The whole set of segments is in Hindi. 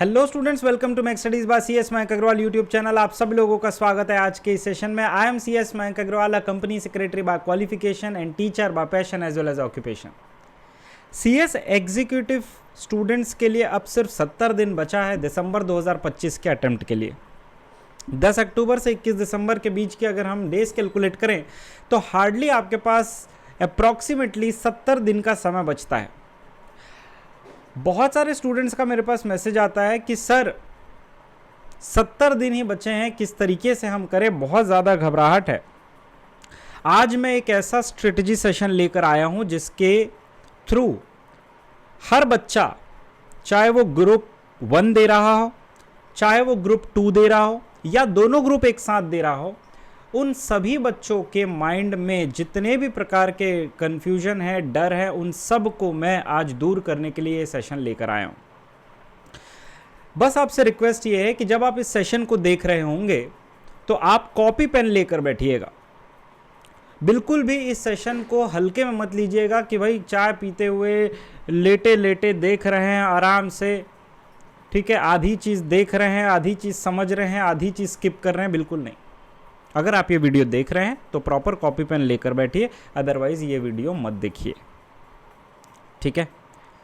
Hello students, welcome to Mac Studies by C S Mayank Agarwal YouTube channel. आप सब लोगों का स्वागत है आज के इस सेशन में। I am C S Mayank Agarwal, a company secretary by qualification and teacher by passion as well as occupation. C S executive students के लिए अब सिर्फ 70 दिन बचा है दिसंबर 2025 के अटेम्प्ट के लिए। 10 अक्टूबर से 21 दिसंबर के बीच के अगर हम डेज कैलकुलेट करें तो हार्डली आपके पास अप्रॉक्सीमेटली 70 दिन का समय बचता है। बहुत सारे स्टूडेंट्स का मेरे पास मैसेज आता है कि सर 70 दिन ही बचे हैं, किस तरीके से हम करें, बहुत ज़्यादा घबराहट है। आज मैं एक ऐसा स्ट्रेटजी सेशन लेकर आया हूं जिसके थ्रू हर बच्चा, चाहे वो ग्रुप 1 दे रहा हो, चाहे वो ग्रुप 2 दे रहा हो या दोनों ग्रुप एक साथ दे रहा हो, उन सभी बच्चों के माइंड में जितने भी प्रकार के कन्फ्यूजन है, डर है, उन सब को मैं आज दूर करने के लिए ये सेशन लेकर आया हूँ। बस आपसे रिक्वेस्ट ये है कि जब आप इस सेशन को देख रहे होंगे तो आप कॉपी पेन लेकर बैठिएगा। बिल्कुल भी इस सेशन को हल्के में मत लीजिएगा कि भाई चाय पीते हुए लेटे लेटे देख रहे हैं आराम से, ठीक है, आधी चीज़ देख रहे हैं, आधी चीज़ समझ रहे हैं, आधी चीज़ स्किप कर रहे हैं। बिल्कुल नहीं। अगर आप ये वीडियो देख रहे हैं तो प्रॉपर कॉपी पेन लेकर बैठिए, अदरवाइज ये वीडियो मत देखिए, ठीक है।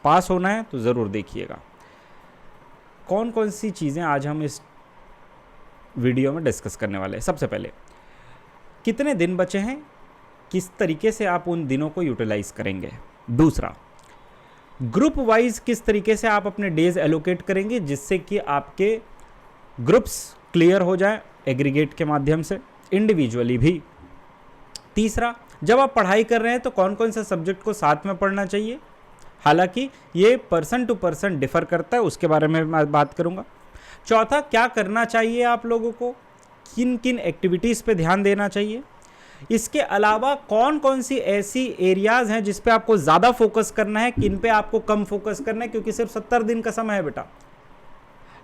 पास होना है तो ज़रूर देखिएगा। कौन कौन सी चीज़ें आज हम इस वीडियो में डिस्कस करने वाले हैं। सबसे पहले, कितने दिन बचे हैं, किस तरीके से आप उन दिनों को यूटिलाइज करेंगे। दूसरा, ग्रुप वाइज किस तरीके से आप अपने डेज एलोकेट करेंगे जिससे कि आपके ग्रुप्स क्लियर हो जाए एग्रीगेट के माध्यम से, इंडिविजुअली भी। तीसरा, जब आप पढ़ाई कर रहे हैं तो कौन कौन से सब्जेक्ट को साथ में पढ़ना चाहिए, हालांकि ये पर्सन टू पर्सन डिफर करता है, उसके बारे में मैं बात करूंगा। चौथा, क्या करना चाहिए आप लोगों को, किन किन एक्टिविटीज़ पे ध्यान देना चाहिए। इसके अलावा कौन कौन सी ऐसी एरियाज़ हैं जिस पे आपको ज़्यादा फोकस करना है, किन पे आपको कम फोकस करना है, क्योंकि सिर्फ 70 दिन का समय है बेटा।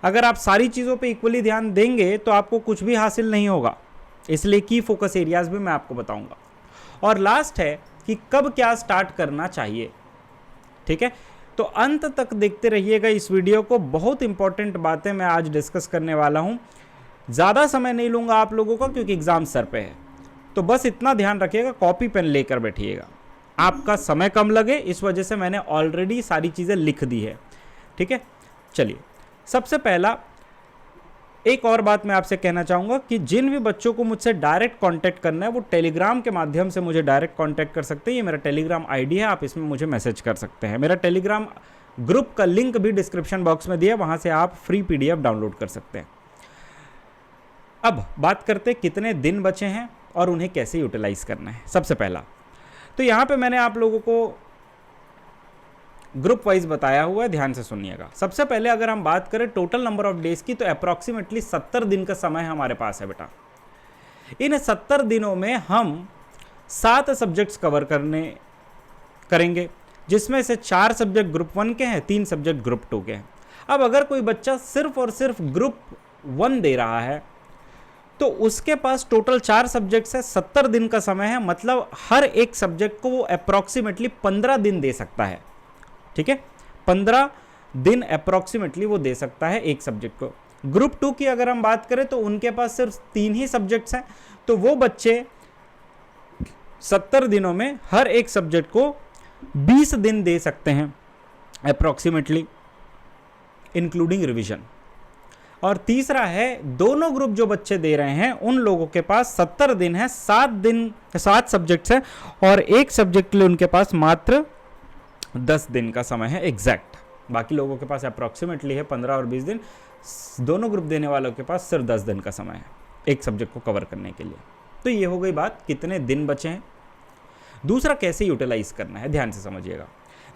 अगर आप सारी चीज़ों पे इक्वली ध्यान देंगे तो आपको कुछ भी हासिल नहीं होगा, इसलिए की फोकस एरियाज भी मैं आपको बताऊंगा। और लास्ट है कि कब क्या स्टार्ट करना चाहिए, ठीक है। तो अंत तक देखते रहिएगा इस वीडियो को, बहुत इंपॉर्टेंट बातें मैं आज डिस्कस करने वाला हूं। ज़्यादा समय नहीं लूँगा आप लोगों का क्योंकि एग्ज़ाम सर पे है, तो बस इतना ध्यान रखिएगा, कॉपी पेन लेकर बैठिएगा, आपका समय कम लगे, इस वजह से मैंने ऑलरेडी सारी चीज़ें लिख दी है, ठीक है। चलिए, सबसे पहला एक और बात मैं आपसे कहना चाहूँगा कि जिन भी बच्चों को मुझसे डायरेक्ट कांटेक्ट करना है वो टेलीग्राम के माध्यम से मुझे डायरेक्ट कांटेक्ट कर सकते हैं। ये मेरा टेलीग्राम आईडी है, आप इसमें मुझे मैसेज कर सकते हैं। मेरा टेलीग्राम ग्रुप का लिंक भी डिस्क्रिप्शन बॉक्स में दिया है, वहाँ से आप फ्री PDF डाउनलोड कर सकते हैं। अब बात करते हैं कितने दिन बचे हैं और उन्हें कैसे यूटिलाइज करना है। सबसे पहला तो यहाँ पर मैंने आप लोगों को ग्रुप वाइज बताया हुआ है, ध्यान से सुनिएगा। सबसे पहले अगर हम बात करें टोटल नंबर ऑफ डेज की तो अप्रॉक्सीमेटली 70 दिन का समय हमारे पास है बेटा। इन 70 दिनों में हम 7 सब्जेक्ट्स कवर करेंगे, जिसमें से 4 सब्जेक्ट ग्रुप 1 के हैं, 3 सब्जेक्ट ग्रुप 2 के हैं। अब अगर कोई बच्चा सिर्फ और सिर्फ ग्रुप 1 दे रहा है तो उसके पास टोटल 4 सब्जेक्ट्स है, 70 दिन का समय है, मतलब हर एक सब्जेक्ट को वो अप्रॉक्सीमेटली 15 दिन दे सकता है, ठीक है। 15 दिन अप्रॉक्सीमेटली वो दे सकता है एक सब्जेक्ट को। ग्रुप 2 की अगर हम बात करें तो उनके पास सिर्फ 3 ही सब्जेक्ट्स हैं, तो वो बच्चे 70 दिनों में हर एक सब्जेक्ट को 20 दिन दे सकते हैं अप्रॉक्सीमेटली, इंक्लूडिंग रिवीजन। और तीसरा है, दोनों ग्रुप जो बच्चे दे रहे हैं उन लोगों के पास 70 दिन है, 7 सब्जेक्ट्स हैं और एक सब्जेक्ट के लिए उनके पास मात्र 10 दिन का समय है एग्जैक्ट। बाकी लोगों के पास अप्रॉक्सीमेटली है 15 और 20 दिन। दोनों ग्रुप देने वालों के पास सिर्फ 10 दिन का समय है एक सब्जेक्ट को कवर करने के लिए। तो ये हो गई बात कितने दिन बचे हैं। दूसरा, कैसे यूटिलाइज करना है, ध्यान से समझिएगा।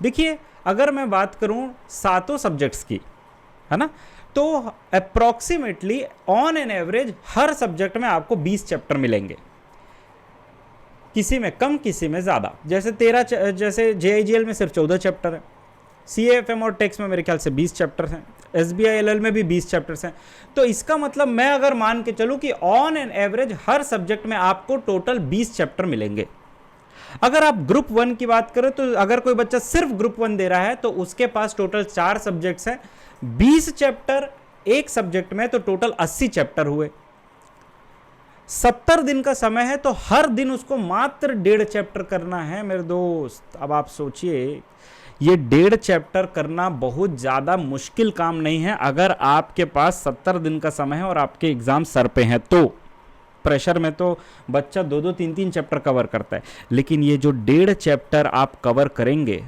देखिए, अगर मैं बात करूं 7 सब्जेक्ट्स की, है ना, तो approximately on an average her subject में आपको 20 चैप्टर मिलेंगे, किसी में कम किसी में ज़्यादा। जैसे जैसे JIGL में सिर्फ 14 चैप्टर है, CAFM और टैक्स में मेरे ख्याल से 20 चैप्टर्स हैं, SBI LL में भी 20 चैप्टर्स हैं। तो इसका मतलब मैं अगर मान के चलूँ कि on an average her subject में आपको टोटल 20 चैप्टर मिलेंगे। अगर आप ग्रुप 1 की बात करें तो अगर कोई बच्चा सिर्फ ग्रुप 1 दे रहा है तो उसके पास टोटल 4 सब्जेक्ट्स हैं, 20 चैप्टर एक सब्जेक्ट में, तो टोटल 80 चैप्टर हुए। 70 दिन का समय है तो हर दिन उसको मात्र 1.5 चैप्टर करना है मेरे दोस्त। अब आप सोचिए, ये 1.5 चैप्टर करना बहुत ज़्यादा मुश्किल काम नहीं है अगर आपके पास 70 दिन का समय है और आपके एग्जाम सर पे हैं तो। प्रेशर में तो बच्चा 2-2, 3-3 चैप्टर कवर करता है, लेकिन ये जो 1.5 चैप्टर आप कवर करेंगे,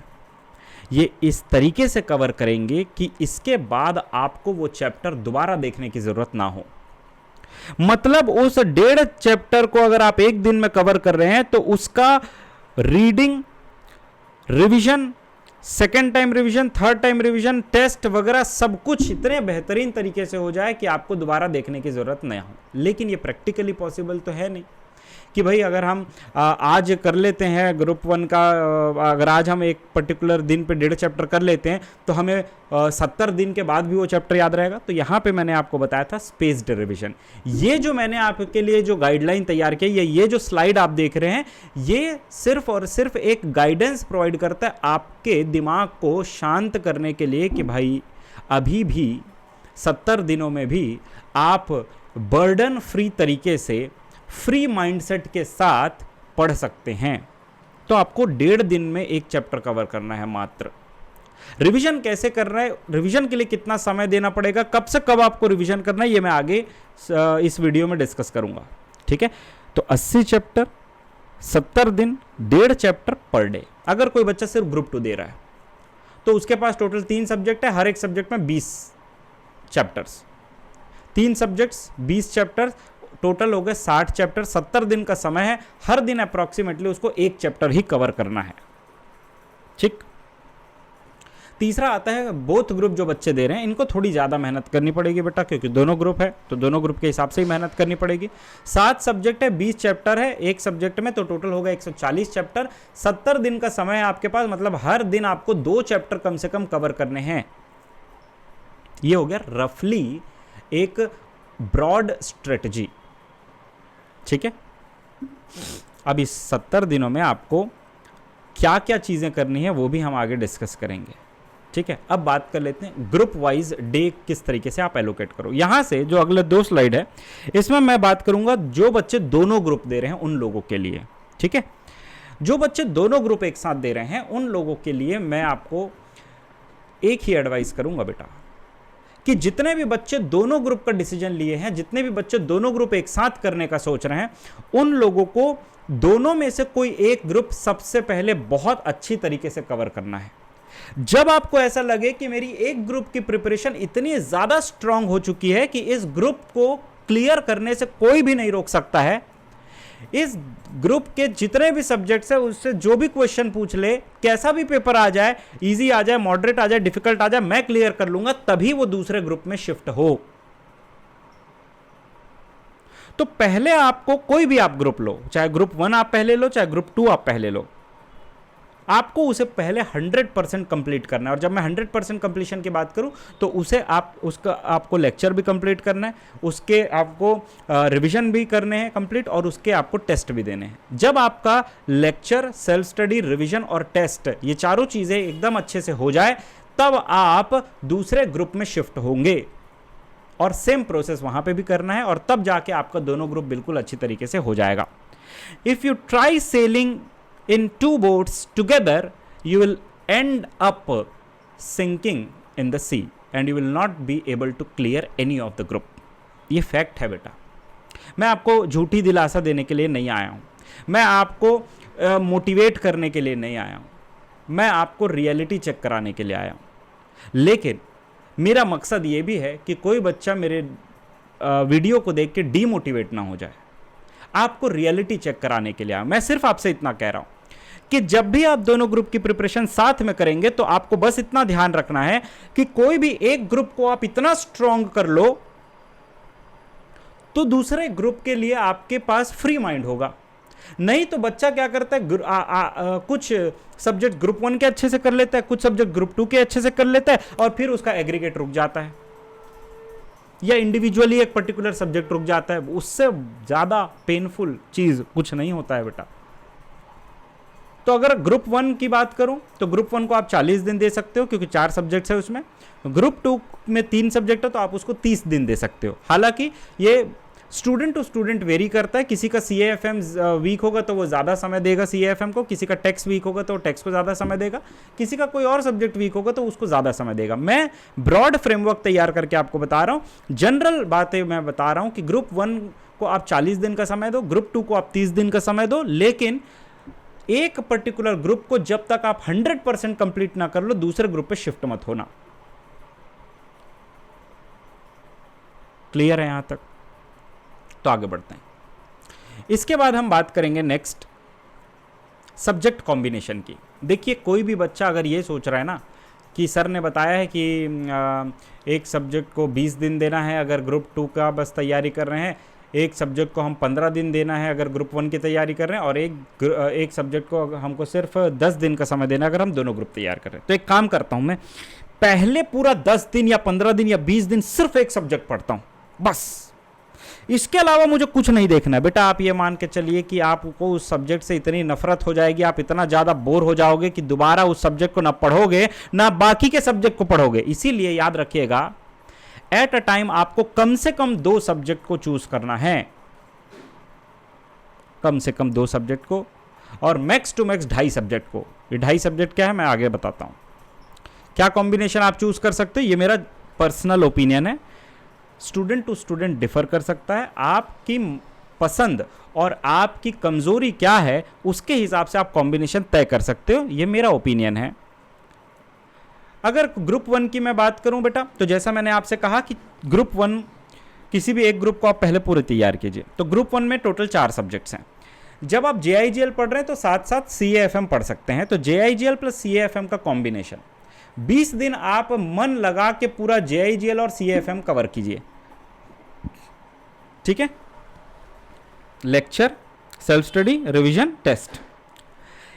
ये इस तरीके से कवर करेंगे कि इसके बाद आपको वो चैप्टर दोबारा देखने की जरूरत ना हो। मतलब उस 1.5 चैप्टर को अगर आप एक दिन में कवर कर रहे हैं तो उसका reading, revision, second time revision, third time revision, test वगैरह सब कुछ इतने बेहतरीन तरीके से हो जाए कि आपको दोबारा देखने की जरूरत नहीं हो। लेकिन ये प्रैक्टिकली पॉसिबल तो है नहीं कि भाई अगर हम आज कर लेते हैं ग्रुप 1 का, अगर आज हम एक पर्टिकुलर दिन पे 1.5 चैप्टर कर लेते हैं तो हमें 70 दिन के बाद भी वो चैप्टर याद रहेगा। तो यहाँ पे मैंने आपको बताया था स्पेस्ड रिवीजन। ये जो मैंने आपके लिए जो गाइडलाइन तैयार की, ये जो स्लाइड आप देख रहे हैं, ये सिर्फ और सिर्फ एक गाइडेंस प्रोवाइड करता है आपके दिमाग को शांत करने के लिए कि भाई अभी भी 70 दिनों में भी आप बर्डन फ्री तरीके से, फ्री माइंडसेट के साथ पढ़ सकते हैं। तो आपको 1.5 दिन में एक चैप्टर कवर करना है मात्र। रिवीजन कैसे करना है, रिवीजन के लिए कितना समय देना पड़ेगा, कब से कब आपको रिवीजन करना है, ये मैं आगे इस वीडियो में डिस्कस करूंगा। ठीक है, तो 80 चैप्टर, 70 दिन, 1.5 चैप्टर पर डे। अगर कोई बच्चा सिर्फ ग्रुप 2 दे रहा है तो उसके पास टोटल 3 सब्जेक्ट है, हर एक सब्जेक्ट में 20 चैप्टर्स, 3 सब्जेक्ट्स 20 चैप्टर्स, टोटल हो गए 60 चैप्टर। 70 दिन का समय है, हर दिन अप्रॉक्सीमेटली उसको एक चैप्टर ही कवर करना है। ठीक। तीसरा आता है बोथ ग्रुप जो बच्चे दे रहे हैं, इनको थोड़ी ज़्यादा मेहनत करनी पड़ेगी बेटा, क्योंकि दोनों ग्रुप है तो दोनों ग्रुप के हिसाब से ही मेहनत करनी पड़ेगी। 7 सब्जेक्ट है, 20 चैप्टर है एक सब्जेक्ट में, तो टोटल होगा 140 चैप्टर। 70 दिन का समय है आपके पास, मतलब हर दिन आपको 2 चैप्टर कम से कम कवर करने हैं। ये हो गया रफली एक ब्रॉड स्ट्रेटजी। ठीक है, अब इस 70 दिनों में आपको क्या क्या चीज़ें करनी है वो भी हम आगे डिस्कस करेंगे। ठीक है, अब बात कर लेते हैं ग्रुप वाइज डे किस तरीके से आप एलोकेट करो। यहां से जो अगले 2 स्लाइड है इसमें मैं बात करूंगा जो बच्चे दोनों ग्रुप दे रहे हैं उन लोगों के लिए। ठीक है, जो बच्चे दोनों ग्रुप एक साथ दे रहे हैं उन लोगों के लिए मैं आपको एक ही एडवाइस करूंगा बेटा, कि जितने भी बच्चे दोनों ग्रुप का डिसीजन लिए हैं, जितने भी बच्चे दोनों ग्रुप एक साथ करने का सोच रहे हैं, उन लोगों को दोनों में से कोई एक ग्रुप सबसे पहले बहुत अच्छी तरीके से कवर करना है। जब आपको ऐसा लगे कि मेरी एक ग्रुप की प्रिपरेशन इतनी ज्यादा स्ट्रांग हो चुकी है कि इस ग्रुप को क्लियर करने से कोई भी नहीं रोक सकता है, इस ग्रुप के जितने भी सब्जेक्ट्स है उससे जो भी क्वेश्चन पूछ ले, कैसा भी पेपर आ जाए, इजी आ जाए, मॉडरेट आ जाए, डिफिकल्ट आ जाए, मैं क्लियर कर लूंगा, तभी वो दूसरे ग्रुप में शिफ्ट हो। तो पहले आपको कोई भी आप ग्रुप लो, चाहे ग्रुप 1 आप पहले लो, चाहे ग्रुप 2 आप पहले लो, आपको उसे पहले 100% कंप्लीट करना है। और जब मैं 100% कंप्लीशन की बात करूं तो उसे आपको लेक्चर भी कंप्लीट करना है, उसके आपको रिवीजन भी करने हैं कंप्लीट, और उसके आपको टेस्ट भी देने हैं। जब आपका लेक्चर, सेल्फ स्टडी, रिवीजन और टेस्ट, ये चारों चीज़ें एकदम अच्छे से हो जाए, तब आप दूसरे ग्रुप में शिफ्ट होंगे और सेम प्रोसेस वहां पे भी करना है, और तब जाके आपका दोनों ग्रुप बिल्कुल अच्छी तरीके से हो जाएगा। If you try selling in 2 boats together, you will end up sinking in the sea and you will not be able to clear any of the group. ये फैक्ट है बेटा, मैं आपको झूठी दिलासा देने के लिए नहीं आया हूं, मैं आपको मोटिवेट करने के लिए नहीं आया हूं, मैं आपको रियलिटी चेक कराने के लिए आया हूं। लेकिन मेरा मकसद ये भी है कि कोई बच्चा मेरे वीडियो को देख के डीमोटिवेट ना हो जाए, आपको रियलिटी चेक कराने के लिए आया। मैं सिर्फ आपसे इतना कह रहा हूं कि जब भी आप दोनों ग्रुप की प्रिपरेशन साथ में करेंगे तो आपको बस इतना ध्यान रखना है कि कोई भी एक ग्रुप को आप इतना स्ट्रांग कर लो तो दूसरे ग्रुप के लिए आपके पास फ्री माइंड होगा। नहीं तो बच्चा क्या करता है, कुछ सब्जेक्ट ग्रुप 1 के अच्छे से कर लेता है, कुछ सब्जेक्ट ग्रुप 2 के अच्छे से कर लेता है, और फिर उसका एग्रीगेट रुक जाता है, या इंडिविजुअली एक पर्टिकुलर सब्जेक्ट रुक जाता है। उससे ज्यादा पेनफुल चीज कुछ नहीं होता है बेटा। तो अगर ग्रुप 1 की बात करूं तो ग्रुप 1 को आप 40 दिन दे सकते हो क्योंकि 4 सब्जेक्ट्स है उसमें। ग्रुप 2 में 3 सब्जेक्ट है तो आप उसको 30 दिन दे सकते हो। हालांकि ये स्टूडेंट टू स्टूडेंट वेरी करता है, किसी का CAFM वीक होगा तो वो ज़्यादा समय देगा CAFM को, किसी का टैक्स वीक होगा तो टैक्स को ज़्यादा समय देगा, किसी का कोई और सब्जेक्ट वीक होगा तो उसको ज़्यादा समय देगा। मैं ब्रॉड फ्रेमवर्क तैयार करके आपको बता रहा हूँ, जनरल बातें मैं बता रहा हूँ कि ग्रुप 1 को आप 40 दिन का समय दो, ग्रुप 2 को आप 30 दिन का समय दो, लेकिन एक पर्टिकुलर ग्रुप को जब तक आप 100% कंप्लीट ना कर लो दूसरे ग्रुप पे शिफ्ट मत होना। क्लियर है यहां तक? तो आगे बढ़ते हैं। इसके बाद हम बात करेंगे नेक्स्ट सब्जेक्ट कॉम्बिनेशन की। देखिए कोई भी बच्चा अगर ये सोच रहा है ना कि सर ने बताया है कि एक सब्जेक्ट को 20 दिन देना है अगर ग्रुप 2 का बस तैयारी कर रहे हैं, एक सब्जेक्ट को हम 15 दिन देना है अगर ग्रुप 1 की तैयारी कर रहे हैं, और एक सब्जेक्ट को हमको सिर्फ 10 दिन का समय देना है अगर हम दोनों ग्रुप तैयार कर रहे हैं। तो एक काम करता हूं, मैं पहले पूरा 10 दिन या 15 दिन या 20 दिन सिर्फ एक सब्जेक्ट पढ़ता हूं, बस इसके अलावा मुझे कुछ नहीं देखना है। बेटा आप ये मान के चलिए कि आपको उस सब्जेक्ट से इतनी नफरत हो जाएगी, आप इतना ज़्यादा बोर हो जाओगे कि दोबारा उस सब्जेक्ट को ना पढ़ोगे ना बाकी के सब्जेक्ट को पढ़ोगे। इसीलिए याद रखिएगा, एट अ टाइम आपको कम से कम 2 सब्जेक्ट को चूज करना है, कम से कम 2 सब्जेक्ट को, और मैक्स टू मैक्स 2.5 सब्जेक्ट को। ये 2.5 सब्जेक्ट क्या है मैं आगे बताता हूं। क्या कॉम्बिनेशन आप चूज कर सकते हो, ये मेरा पर्सनल ओपिनियन है, स्टूडेंट टू स्टूडेंट डिफर कर सकता है। आपकी पसंद और आपकी कमजोरी क्या है उसके हिसाब से आप कॉम्बिनेशन तय कर सकते हो, ये मेरा ओपिनियन है। अगर ग्रुप 1 की मैं बात करूं बेटा, तो जैसा मैंने आपसे कहा कि ग्रुप 1 किसी भी एक ग्रुप को आप पहले पूरे तैयार कीजिए। तो ग्रुप 1 में टोटल 4 सब्जेक्ट्स हैं। जब आप JIGL पढ़ रहे हैं तो साथ साथ CAFM पढ़ सकते हैं। तो JIGL प्लस CAFM का कॉम्बिनेशन 20 दिन आप मन लगा के पूरा JIGL और CAFM कवर कीजिए, ठीक है। Lecture, self study, revision, test.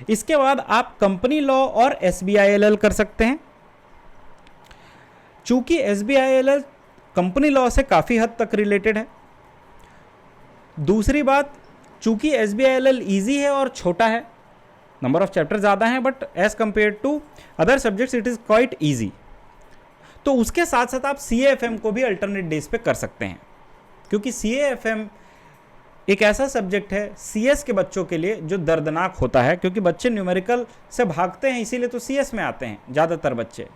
इसके बाद आप कंपनी लॉ और SBILL कर सकते हैं। चूंकि SBILL कंपनी लॉ से काफी हद तक रिलेटेड है। दूसरी बात, चूंकि SBILL इजी है और छोटा है, नंबर ऑफ चैप्टर ज्यादा हैं, but as compare to other subjects it is quite easy. तो उसके साथ साथ आप CAFM को भी अल्टरनेट डेज पे कर सकते हैं, क्योंकि CAFM एक ऐसा सब्जेक्ट है CS के बच्चों के लिए जो दर्दनाक होता है, क्योंकि बच्चे न्यूमेरिकल से भागते हैं, इसीलिए तो CS में आते हैं ज़्यादातर बच्चे।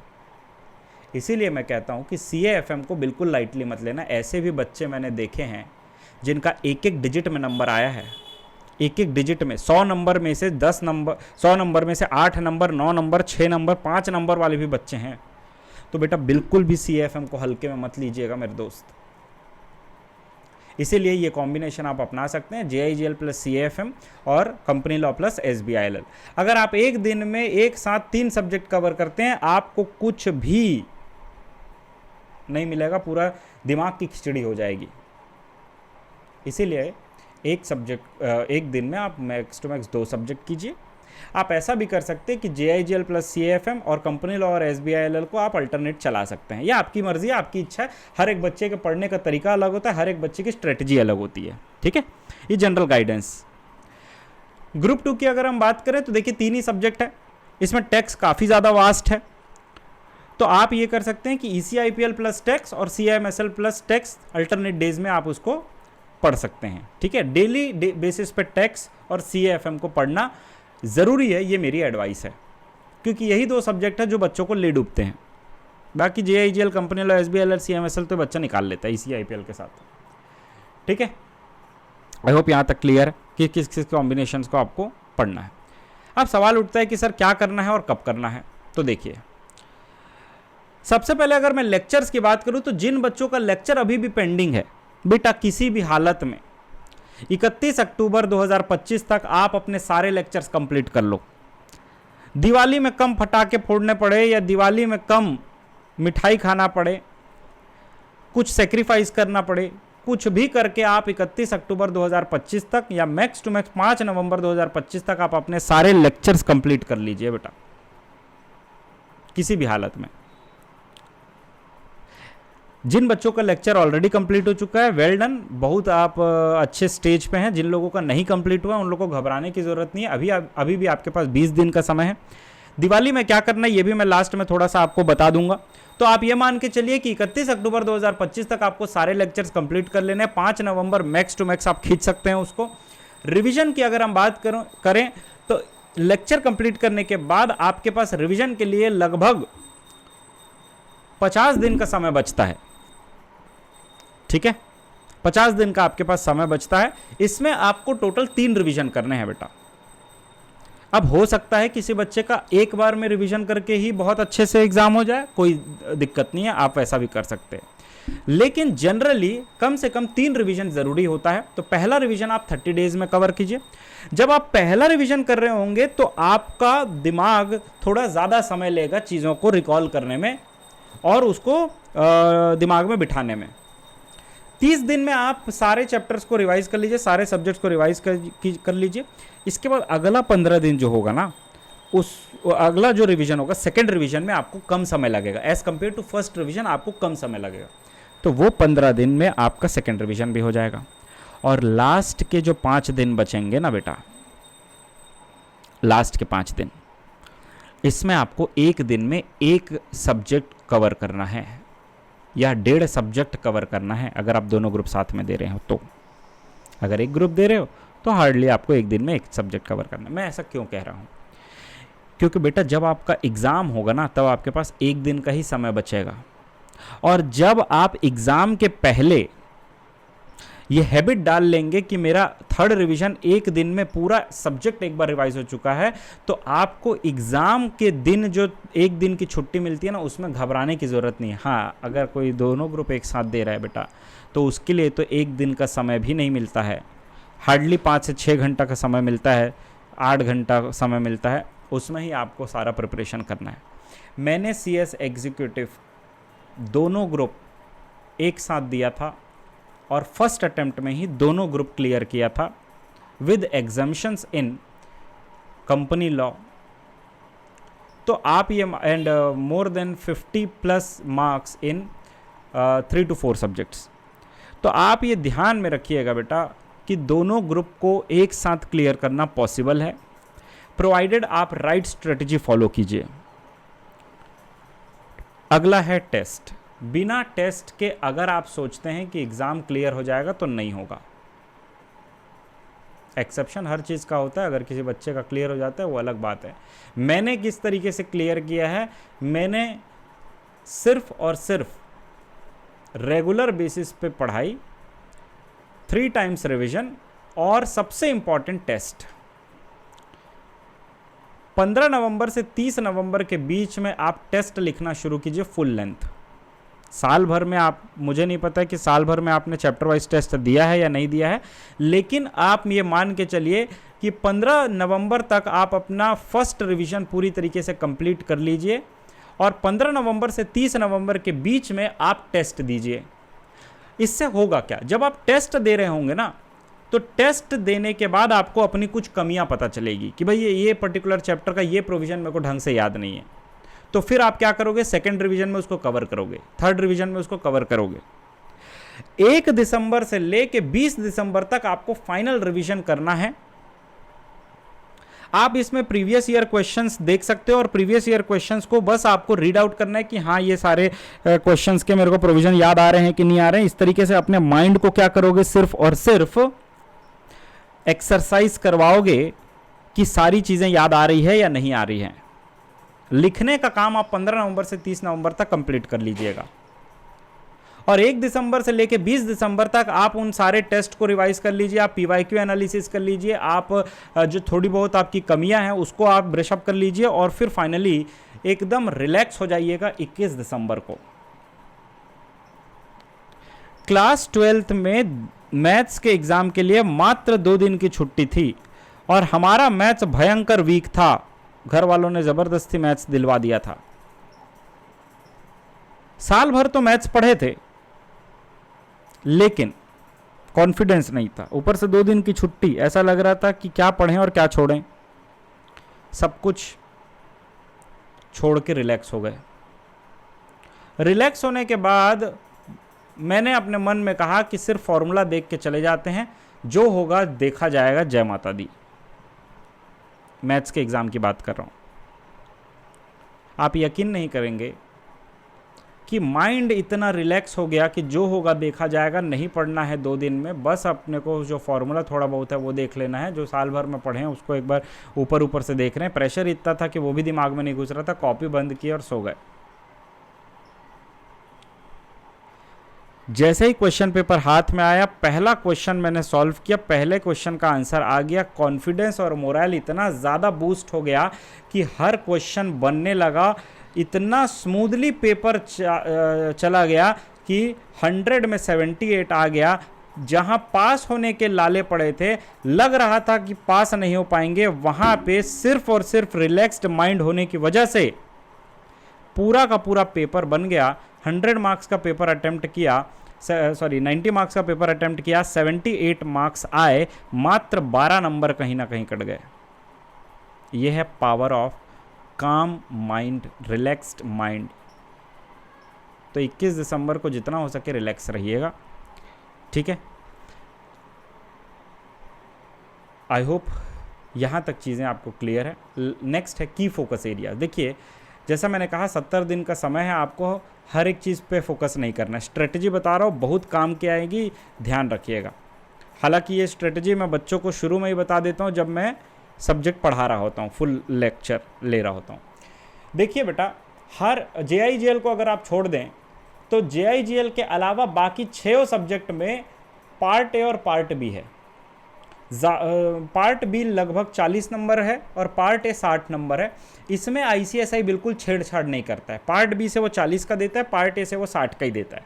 इसीलिए मैं कहता हूं कि CAFM को बिल्कुल लाइटली मत लेना। ऐसे भी बच्चे मैंने देखे हैं जिनका एक एक डिजिट में नंबर आया है, एक एक डिजिट में 100 नंबर में से 10 नंबर, 100 नंबर में से 8 नंबर, 9 नंबर, 6 नंबर, 5 नंबर वाले भी बच्चे हैं। तो बेटा बिल्कुल भी CAFM को हल्के में मत लीजिएगा मेरे दोस्त। इसीलिए ये कॉम्बिनेशन आप अपना सकते हैं, JIGL प्लस CAFM और कंपनी लॉ प्लस SBILL। अगर आप एक दिन में एक साथ 3 सब्जेक्ट कवर करते हैं, आपको कुछ भी नहीं मिलेगा, पूरा दिमाग की खिचड़ी हो जाएगी। इसीलिए एक सब्जेक्ट एक दिन में आप मैक्स टू मैक्स 2 सब्जेक्ट कीजिए। आप ऐसा भी कर सकते हैं कि JIGL प्लस CAFM और कंपनी लॉ और SBILL को आप अल्टरनेट चला सकते हैं। यह आपकी मर्जी है, आपकी इच्छा है। हर एक बच्चे के पढ़ने का तरीका अलग होता है, हर एक बच्चे की स्ट्रेटजी अलग होती है, ठीक है। ये जनरल गाइडेंस। ग्रुप 2 की अगर हम बात करें तो देखिए 3 ही सब्जेक्ट है, इसमें टैक्स काफ़ी ज़्यादा वास्ट है। तो आप ये कर सकते हैं कि ECIPL प्लस टैक्स और CIMSL plus tax alternate days में आप उसको पढ़ सकते हैं, ठीक है। डेली बेसिस पे टैक्स और CAFM को पढ़ना ज़रूरी है, ये मेरी एडवाइस है, क्योंकि यही 2 सब्जेक्ट है जो बच्चों को ले डूबते हैं। बाकी JIGL, company law, SBILL, CMSL तो बच्चा निकाल लेता है ECIPL के साथ, ठीक है। आई होप यहाँ तक क्लियर है कि किस किस कॉम्बिनेशंस को आपको पढ़ना है। अब सवाल उठता है कि सर क्या करना है और कब करना है। तो देखिए, सबसे पहले अगर मैं लेक्चर्स की बात करूं तो जिन बच्चों का लेक्चर अभी भी पेंडिंग है, बेटा किसी भी हालत में 31 अक्टूबर 2025 तक आप अपने सारे लेक्चर्स कंप्लीट कर लो। दिवाली में कम पटाखे फोड़ने पड़े या दिवाली में कम मिठाई खाना पड़े, कुछ सेक्रीफाइस करना पड़े, कुछ भी करके आप 31 अक्टूबर 2025 तक या मैक्स टू मैक्स 5 नवंबर 2025 तक आप अपने सारे लेक्चर्स कंप्लीट कर लीजिए बेटा, किसी भी हालत में। जिन बच्चों का लेक्चर ऑलरेडी कंप्लीट हो चुका है, वेल डन, बहुत आप अच्छे स्टेज पे हैं। जिन लोगों का नहीं कंप्लीट हुआ उन लोगों को घबराने की ज़रूरत नहीं है। अभी भी आपके पास 20 दिन का समय है। दिवाली में क्या करना है ये भी मैं लास्ट में थोड़ा सा आपको बता दूंगा। तो आप ये मान के चलिए कि 31 अक्टूबर 2025 तक आपको सारे लेक्चर्स कंप्लीट कर लेने हैं। 5 नवंबर मैक्स टू मैक्स आप खींच सकते हैं उसको। रिवीजन की अगर हम बात करें तो लेक्चर कंप्लीट करने के बाद आपके पास रिवीजन के लिए लगभग 50 दिन का समय बचता है। ठीक है, 50 दिन का आपके पास समय बचता है। इसमें आपको टोटल 3 रिवीजन करने हैं बेटा। अब हो सकता है किसी बच्चे का एक बार में रिवीजन करके ही बहुत अच्छे से एग्जाम हो जाए, कोई दिक्कत नहीं है, आप वैसा भी कर सकते हैं। लेकिन जनरली कम से कम 3 रिवीजन जरूरी होता है। तो पहला रिवीजन आप 30 डेज में कवर कीजिए। जब आप पहला रिवीजन कर रहे होंगे तो आपका दिमाग थोड़ा ज़्यादा समय लेगा चीज़ों को रिकॉल करने में और उसको दिमाग में बिठाने में। 30 दिन में आप सारे चैप्टर्स को रिवाइज कर लीजिए, सारे सब्जेक्ट्स को रिवाइज कर लीजिए। इसके बाद अगला 15 दिन जो होगा ना, उस अगला जो रिवीजन होगा, सेकेंड रिवीजन में आपको कम समय लगेगा as compare to first revision, आपको कम समय लगेगा। तो वो 15 दिन में आपका सेकेंड रिवीजन भी हो जाएगा। और लास्ट के जो 5 दिन बचेंगे ना बेटा, लास्ट के 5 दिन, इसमें आपको एक दिन में एक सब्जेक्ट कवर करना है या 1.5 सब्जेक्ट कवर करना है अगर आप दोनों ग्रुप साथ में दे रहे हो तो। अगर एक ग्रुप दे रहे हो तो हार्डली आपको एक दिन में एक सब्जेक्ट कवर करना है। मैं ऐसा क्यों कह रहा हूँ, क्योंकि बेटा जब आपका एग्ज़ाम होगा ना तब आपके पास एक दिन का ही समय बचेगा। और जब आप एग्ज़ाम के पहले ये हैबिट डाल लेंगे कि मेरा थर्ड रिवीजन एक दिन में पूरा सब्जेक्ट एक बार रिवाइज हो चुका है, तो आपको एग्ज़ाम के दिन जो एक दिन की छुट्टी मिलती है ना, उसमें घबराने की ज़रूरत नहीं है। हाँ, अगर कोई दोनों ग्रुप एक साथ दे रहा है बेटा तो उसके लिए तो एक दिन का समय भी नहीं मिलता है, हार्डली 5 से 6 घंटा का समय मिलता है, 8 घंटा समय मिलता है, उसमें ही आपको सारा प्रिपरेशन करना है। मैंने CS एग्जीक्यूटिव दोनों ग्रुप एक साथ दिया था और फर्स्ट अटेम्प्ट में ही दोनों ग्रुप क्लियर किया था with exemptions in company law. तो आप ये and more than 50+ marks in 3 to 4 subjects. तो आप ये ध्यान में रखिएगा बेटा कि दोनों ग्रुप को एक साथ क्लियर करना पॉसिबल है, प्रोवाइडेड आप राइट स्ट्रेटजी फॉलो कीजिए। अगला है टेस्ट। बिना टेस्ट के अगर आप सोचते हैं कि एग्ज़ाम क्लियर हो जाएगा तो नहीं होगा। एक्सेप्शन हर चीज़ का होता है, अगर किसी बच्चे का क्लियर हो जाता है वो अलग बात है। मैंने किस तरीके से क्लियर किया है, मैंने सिर्फ और सिर्फ रेगुलर बेसिस पे पढ़ाई, 3 टाइम्स रिवीजन और सबसे इंपॉर्टेंट टेस्ट। 15 नवंबर से 30 नवंबर के बीच में आप टेस्ट लिखना शुरू कीजिए फुल लेंथ। साल भर में आप, मुझे नहीं पता कि साल भर में आपने चैप्टर वाइज टेस्ट दिया है या नहीं दिया है, लेकिन आप ये मान के चलिए कि 15 नवंबर तक आप अपना फर्स्ट रिवीजन पूरी तरीके से कंप्लीट कर लीजिए और 15 नवंबर से 30 नवंबर के बीच में आप टेस्ट दीजिए। इससे होगा क्या, जब आप टेस्ट दे रहे होंगे ना, तो टेस्ट देने के बाद आपको अपनी कुछ कमियां पता चलेगी कि भाई ये पर्टिकुलर चैप्टर का ये प्रोविजन मेरे को ढंग से याद नहीं है। तो फिर आप क्या करोगे, सेकेंड रिवीजन में उसको कवर करोगे, थर्ड रिवीजन में उसको कवर करोगे। 1 दिसंबर से लेके 20 दिसंबर तक आपको फाइनल रिवीजन करना है। आप इसमें प्रीवियस ईयर क्वेश्चंस देख सकते हो और प्रीवियस ईयर क्वेश्चंस को बस आपको रीड आउट करना है कि हाँ ये सारे क्वेश्चंस के मेरे को प्रोविजन याद आ रहे हैं कि नहीं आ रहे हैं। इस तरीके से अपने माइंड को क्या करोगे, सिर्फ और सिर्फ एक्सरसाइज करवाओगे कि सारी चीजें याद आ रही है या नहीं आ रही है। लिखने का काम आप 15 नवंबर से 30 नवंबर तक कंप्लीट कर लीजिएगा और 1 दिसंबर से लेके 20 दिसंबर तक आप उन सारे टेस्ट को रिवाइज कर लीजिए, आप PYQ एनालिसिस कर लीजिए, आप जो थोड़ी बहुत आपकी कमियां हैं उसको आप ब्रशअप कर लीजिए और फिर फाइनली एकदम रिलैक्स हो जाइएगा 21 दिसंबर को। क्लास 12th में मैथ्स के एग्जाम के लिए मात्र 2 दिन की छुट्टी थी और हमारा मैथ्स भयंकर वीक था। घर वालों ने जबरदस्ती मैथ्स दिलवा दिया था। साल भर तो मैथ्स पढ़े थे लेकिन कॉन्फिडेंस नहीं था, ऊपर से 2 दिन की छुट्टी, ऐसा लग रहा था कि क्या पढ़ें और क्या छोड़ें। सब कुछ छोड़ के रिलैक्स हो गए। रिलैक्स होने के बाद मैंने अपने मन में कहा कि सिर्फ फॉर्मूला देख के चले जाते हैं, जो होगा देखा जाएगा, जय माता दी। मैथ्स के एग्ज़ाम की बात कर रहा हूँ। आप यकीन नहीं करेंगे कि माइंड इतना रिलैक्स हो गया कि जो होगा देखा जाएगा, नहीं पढ़ना है 2 दिन में, बस अपने को जो फॉर्मूला थोड़ा बहुत है वो देख लेना है, जो साल भर में पढ़े हैं उसको एक बार ऊपर ऊपर से देख रहे हैं। प्रेशर इतना था कि वो भी दिमाग में नहीं घुस रहा था, कॉपी बंद की और सो गए। जैसे ही क्वेश्चन पेपर हाथ में आया, पहला क्वेश्चन मैंने सॉल्व किया, पहले क्वेश्चन का आंसर आ गया। कॉन्फिडेंस और मोरल इतना ज़्यादा बूस्ट हो गया कि हर क्वेश्चन बनने लगा, इतना स्मूथली पेपर चला गया कि 100 में 78 आ गया। जहां पास होने के लाले पड़े थे, लग रहा था कि पास नहीं हो पाएंगे, वहां पे सिर्फ और सिर्फ रिलैक्स्ड माइंड होने की वजह से पूरा का पूरा पेपर बन गया। 100 मार्क्स का पेपर अटेम्प्ट किया, 90 मार्क्स का पेपर अटेम्प्ट किया, 78 मार्क्स आए, मात्र 12 नंबर कहीं ना कहीं कट गए। यह है पावर ऑफ काम माइंड, रिलैक्स्ड माइंड। तो 21 दिसंबर को जितना हो सके रिलैक्स रहिएगा, ठीक है। आई होप यहाँ तक चीज़ें आपको क्लियर है। नेक्स्ट है की फोकस एरिया। देखिए, जैसा मैंने कहा 70 दिन का समय है, आपको हर एक चीज़ पे फोकस नहीं करना है। स्ट्रेटजी बता रहा हूँ, बहुत काम की आएगी, ध्यान रखिएगा। हालांकि ये स्ट्रेटजी मैं बच्चों को शुरू में ही बता देता हूँ जब मैं सब्जेक्ट पढ़ा रहा होता हूँ, फुल लेक्चर ले रहा होता हूँ। देखिए बेटा, हर JIGL को अगर आप छोड़ दें तो JIGL के अलावा बाकी 6 सब्जेक्ट में पार्ट ए और पार्ट बी है। पार्ट बी लगभग 40 नंबर है और पार्ट ए 60 नंबर है। इसमें ICSI बिल्कुल छेड़छाड़ नहीं करता है। पार्ट बी से वो 40 का देता है, पार्ट ए से वो 60 का ही देता है।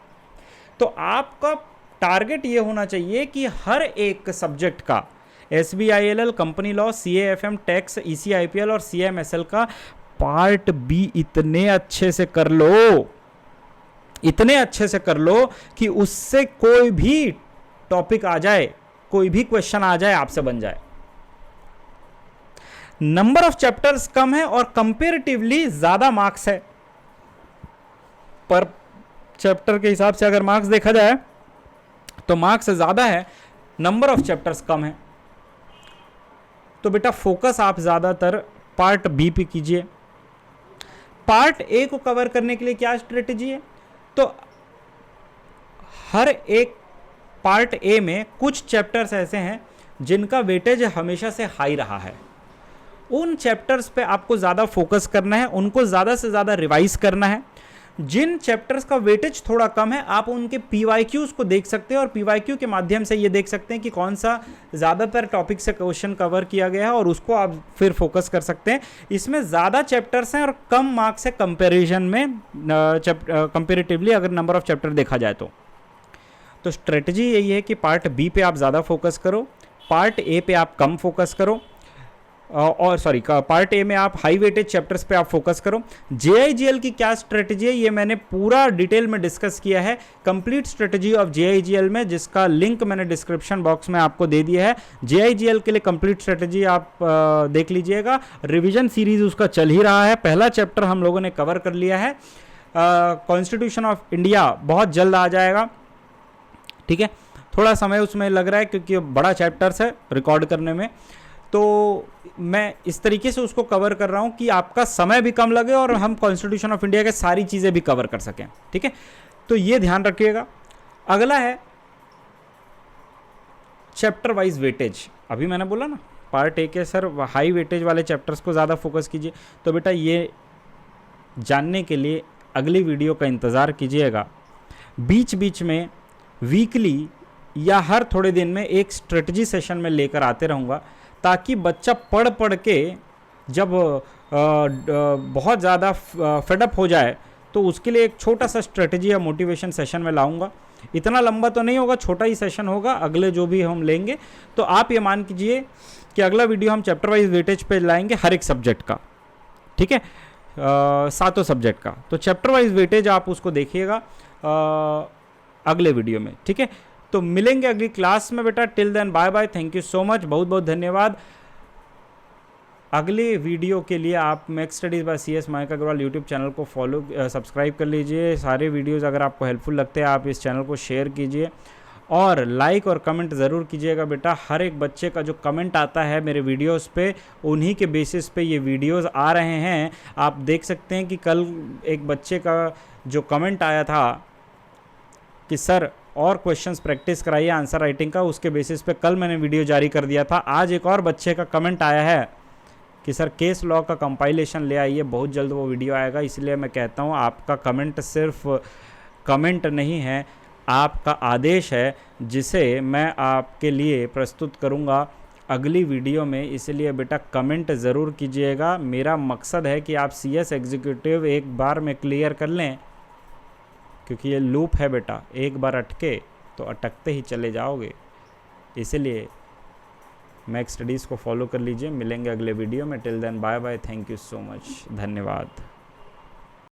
तो आपका टारगेट ये होना चाहिए कि हर एक सब्जेक्ट का SBILL, company law, CAFM, tax, ECIPL और CMSL का पार्ट बी इतने अच्छे से कर लो, इतने अच्छे से कर लो कि उससे कोई भी टॉपिक आ जाए, कोई भी क्वेश्चन आ जाए, आपसे बन जाए। नंबर ऑफ चैप्टर्स कम है और कंपेरेटिवली ज्यादा मार्क्स है। पर चैप्टर के हिसाब से अगर मार्क्स देखा जाए तो मार्क्स ज्यादा है, नंबर ऑफ चैप्टर्स कम है। तो बेटा फोकस आप ज्यादातर पार्ट बी पे कीजिए। पार्ट ए को कवर करने के लिए क्या स्ट्रेटेजी है? तो हर एक पार्ट ए में कुछ चैप्टर्स ऐसे हैं जिनका वेटेज हमेशा से हाई रहा है। उन चैप्टर्स पे आपको ज़्यादा फोकस करना है, उनको ज़्यादा से ज़्यादा रिवाइज करना है। जिन चैप्टर्स का वेटेज थोड़ा कम है, आप उनके PYQs को देख सकते हैं और PYQ के माध्यम से ये देख सकते हैं कि कौन सा ज़्यादातर टॉपिक से क्वेश्चन कवर किया गया है और उसको आप फिर फोकस कर सकते हैं। इसमें ज़्यादा चैप्टर्स हैं और कम मार्क्स है कंपेरिजन में, कंपेरेटिवली अगर नंबर ऑफ चैप्टर देखा जाए तो स्ट्रेटजी यही है कि पार्ट बी पे आप ज़्यादा फोकस करो, पार्ट ए पे आप कम फोकस करो, और पार्ट ए में आप हाई वेटेज चैप्टर्स पे आप फोकस करो। JIGL की क्या स्ट्रेटजी है ये मैंने पूरा डिटेल में डिस्कस किया है, कंप्लीट स्ट्रेटजी ऑफ JIGL में, जिसका लिंक मैंने डिस्क्रिप्शन बॉक्स में आपको दे दिया है। JIGL के लिए कंप्लीट स्ट्रेटजी आप देख लीजिएगा। रिवीजन सीरीज उसका चल ही रहा है। पहला चैप्टर हम लोगों ने कवर कर लिया है। कॉन्स्टिट्यूशन ऑफ इंडिया बहुत जल्द आ जाएगा, ठीक है। थोड़ा समय उसमें लग रहा है क्योंकि बड़ा चैप्टर्स है रिकॉर्ड करने में, तो मैं इस तरीके से उसको कवर कर रहा हूं कि आपका समय भी कम लगे और हम कॉन्स्टिट्यूशन ऑफ इंडिया के सारी चीज़ें भी कवर कर सकें, ठीक है। तो ये ध्यान रखिएगा। अगला है चैप्टर वाइज वेटेज। अभी मैंने बोला ना पार्ट ए के सर हाई वेटेज वाले चैप्टर्स को ज़्यादा फोकस कीजिए। तो बेटा ये जानने के लिए अगली वीडियो का इंतज़ार कीजिएगा। बीच बीच में वीकली या हर थोड़े दिन में एक स्ट्रेटजी सेशन में लेकर आते रहूँगा, ताकि बच्चा पढ़ पढ़ के जब बहुत ज़्यादा फेडअप हो जाए तो उसके लिए एक छोटा सा स्ट्रेटजी या मोटिवेशन सेशन में लाऊंगा। इतना लंबा तो नहीं होगा, छोटा ही सेशन होगा अगले जो भी हम लेंगे। तो आप ये मान कीजिए कि अगला वीडियो हम चैप्टर वाइज वेटेज पे लाएंगे हर एक सब्जेक्ट का, ठीक है, 7 सब्जेक्ट का। तो चैप्टर वाइज वेटेज आप उसको देखिएगा अगले वीडियो में, ठीक है। तो मिलेंगे अगली क्लास में बेटा। Till then bye bye, thank you so much, बहुत बहुत धन्यवाद। अगले वीडियो के लिए आप Max Studies by CS Mayank Agarwal YouTube channel को सब्सक्राइब कर लीजिए। सारे वीडियोज़ अगर आपको हेल्पफुल लगते हैं आप इस चैनल को शेयर कीजिए और लाइक और कमेंट ज़रूर कीजिएगा बेटा। हर एक बच्चे का जो कमेंट आता है मेरे वीडियोस पे, उन्हीं के बेसिस पे ये वीडियोस आ रहे हैं। आप देख सकते हैं कि कल एक बच्चे का जो कमेंट आया था कि सर और क्वेश्चंस प्रैक्टिस कराइए आंसर राइटिंग का, उसके बेसिस पे कल मैंने वीडियो जारी कर दिया था। आज एक और बच्चे का कमेंट आया है कि सर केस लॉ का कंपाइलेशन ले आइए, बहुत जल्द वो वीडियो आएगा। इसलिए मैं कहता हूँ आपका कमेंट सिर्फ कमेंट नहीं है, आपका आदेश है, जिसे मैं आपके लिए प्रस्तुत करूँगा अगली वीडियो में। इसलिए बेटा कमेंट ज़रूर कीजिएगा। मेरा मकसद है कि आप CS एग्जीक्यूटिव एक बार में क्लियर कर लें, क्योंकि ये लूप है बेटा, एक बार अटके तो अटकते ही चले जाओगे। इसलिए मैक्स स्टडीज़ को फॉलो कर लीजिए। मिलेंगे अगले वीडियो में। Till then bye bye, thank you so much, धन्यवाद।